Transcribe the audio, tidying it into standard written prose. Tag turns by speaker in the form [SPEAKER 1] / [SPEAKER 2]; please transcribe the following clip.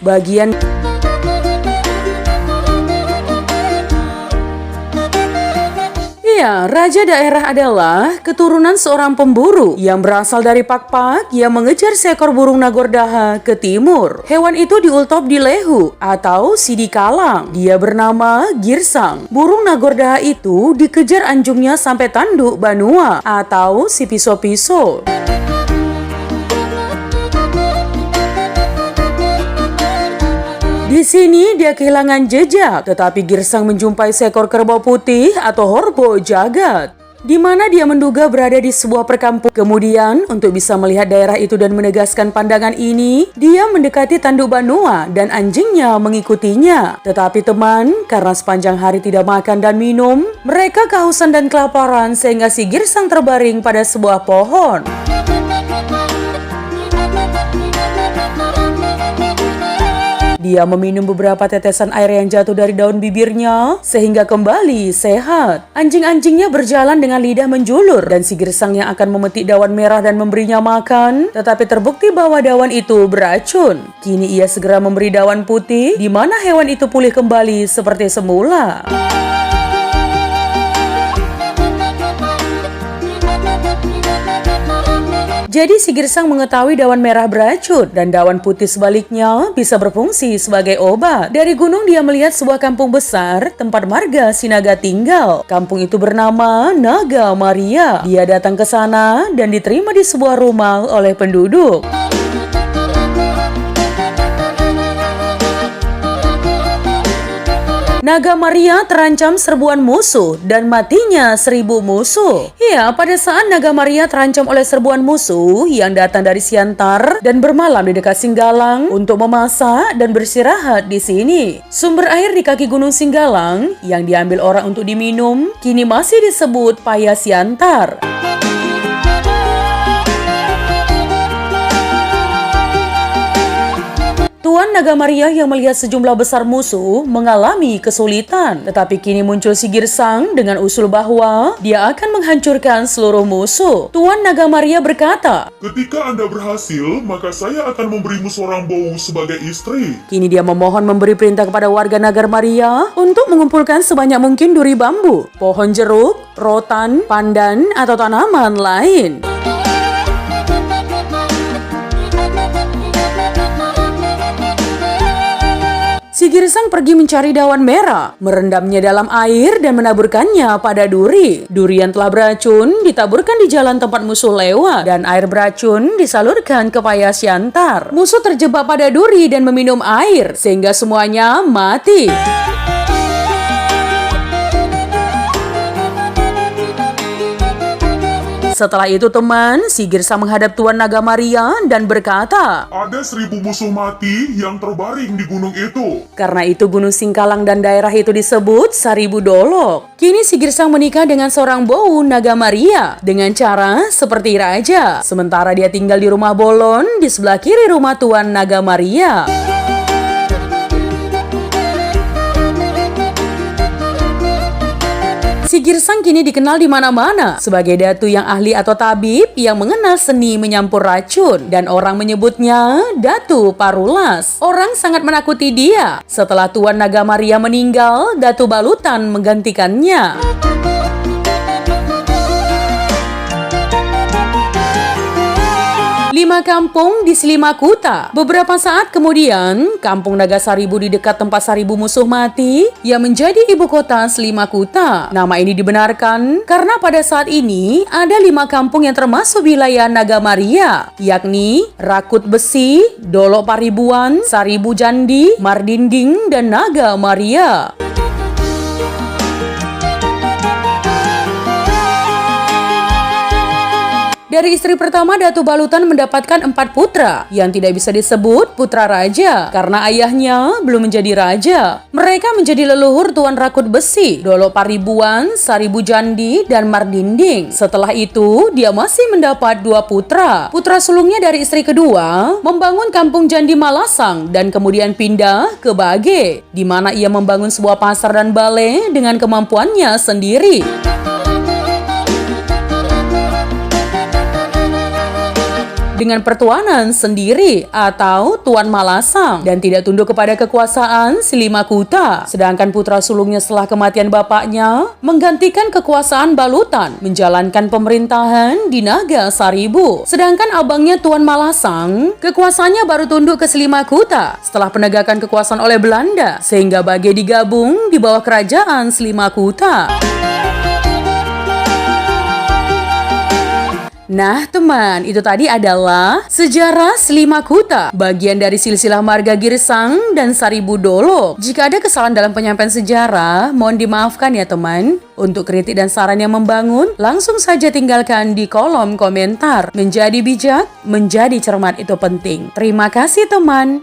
[SPEAKER 1] Bagian Ya, raja daerah adalah keturunan seorang pemburu yang berasal dari Pakpak yang mengejar seekor burung Nagordaha ke timur. Hewan itu diultop di Lehu atau Sidikalang. Dia bernama Girsang. Burung Nagordaha itu dikejar anjungnya sampai tanduk Banua atau si piso-piso. Di sini dia kehilangan jejak, tetapi Girsang menjumpai seekor kerbau putih atau Horbo Jagat, di mana dia menduga berada di sebuah perkampungan. Kemudian, untuk bisa melihat daerah itu dan menegaskan pandangan ini, dia mendekati tanduk Banua dan anjingnya mengikutinya. Tetapi teman, karena sepanjang hari tidak makan dan minum, mereka kehausan dan kelaparan sehingga si Girsang terbaring pada sebuah pohon. Dia meminum beberapa tetesan air yang jatuh dari daun bibirnya sehingga kembali sehat. Anjing-anjingnya berjalan dengan lidah menjulur dan si Girsang yang akan memetik daun merah dan memberinya makan, tetapi terbukti bahwa daun itu beracun. Kini ia segera memberi daun putih, di mana hewan itu pulih kembali seperti semula. Jadi si Girsang mengetahui daun merah beracun dan daun putih sebaliknya bisa berfungsi sebagai obat. Dari gunung dia melihat sebuah kampung besar tempat marga si naga tinggal. Kampung itu bernama Naga Maria. Dia datang ke sana dan diterima di sebuah rumah oleh penduduk. Naga Maria terancam serbuan musuh dan matinya 1000 musuh. Ya, pada saat Naga Maria terancam oleh serbuan musuh yang datang dari Siantar dan bermalam di dekat Singgalang untuk memasak dan beristirahat di sini. Sumber air di kaki Gunung Singgalang yang diambil orang untuk diminum kini masih disebut Paya Siantar. Tuan Naga Maria yang melihat sejumlah besar musuh mengalami kesulitan. Tetapi kini muncul si Girsang dengan usul bahwa dia akan menghancurkan seluruh musuh. Tuan Naga Maria berkata,
[SPEAKER 2] "Ketika Anda berhasil, maka saya akan memberimu seorang bau sebagai istri."
[SPEAKER 1] Kini dia memohon memberi perintah kepada warga Naga Maria untuk mengumpulkan sebanyak mungkin duri bambu, pohon jeruk, rotan, pandan, atau tanaman lain. Si Girsang pergi mencari daun merah, merendamnya dalam air dan menaburkannya pada duri. Duri yang telah beracun ditaburkan di jalan tempat musuh lewat dan air beracun disalurkan ke Paya Siantar. Musuh terjebak pada duri dan meminum air sehingga semuanya mati. Setelah itu teman, si Girsang menghadap Tuan Naga Maria dan berkata,
[SPEAKER 2] "Ada 1000 musuh mati yang terbaring di gunung itu."
[SPEAKER 1] Karena itu Gunung Singkalang dan daerah itu disebut Saribu Dolok. Kini si Girsang menikah dengan seorang bau Naga Maria dengan cara seperti raja. Sementara dia tinggal di rumah Bolon di sebelah kiri rumah Tuan Naga Maria. Si Girsang kini dikenal di mana-mana sebagai datu yang ahli atau tabib yang mengenal seni menyampur racun dan orang menyebutnya Datu Parulas. Orang sangat menakuti dia. Setelah Tuan Naga Maria meninggal, Datu Balutan menggantikannya. 5 kampung di Slimakuta. Beberapa saat kemudian, kampung Naga Saribu di dekat tempat Saribu musuh mati yang menjadi ibu kota Slimakuta. Nama ini dibenarkan karena pada saat ini ada 5 kampung yang termasuk wilayah Naga Maria, yakni Rakut Besi, Dolok Paribuan, Saribu Jandi, Mardinding, dan Naga Maria. Dari istri pertama, Datu Balutan mendapatkan 4 putra yang tidak bisa disebut putra raja karena ayahnya belum menjadi raja. Mereka menjadi leluhur Tuan Rakut Besi, Dolok Paribuan, Saribu Jandi, dan Mardinding. Setelah itu, dia masih mendapat 2 putra. Putra sulungnya dari istri kedua membangun kampung Jandi Malasang dan kemudian pindah ke Bage, di mana ia membangun sebuah pasar dan balai dengan kemampuannya sendiri. dengan pertuanan sendiri atau Tuan Malasang dan tidak tunduk kepada kekuasaan Silimakuta. Sedangkan putra sulungnya setelah kematian bapaknya menggantikan kekuasaan Balutan menjalankan pemerintahan di Naga Saribu. Sedangkan abangnya Tuan Malasang kekuasaannya baru tunduk ke Silimakuta setelah penegakan kekuasaan oleh Belanda sehingga Bage digabung di bawah kerajaan Silimakuta. Nah teman, itu tadi adalah sejarah Silimakuta, bagian dari silsilah marga Girsang dan Saribu Dolo. Jika ada kesalahan dalam penyampaian sejarah, mohon dimaafkan ya teman. Untuk kritik dan saran yang membangun, langsung saja tinggalkan di kolom komentar. Menjadi bijak, menjadi cermat itu penting. Terima kasih teman.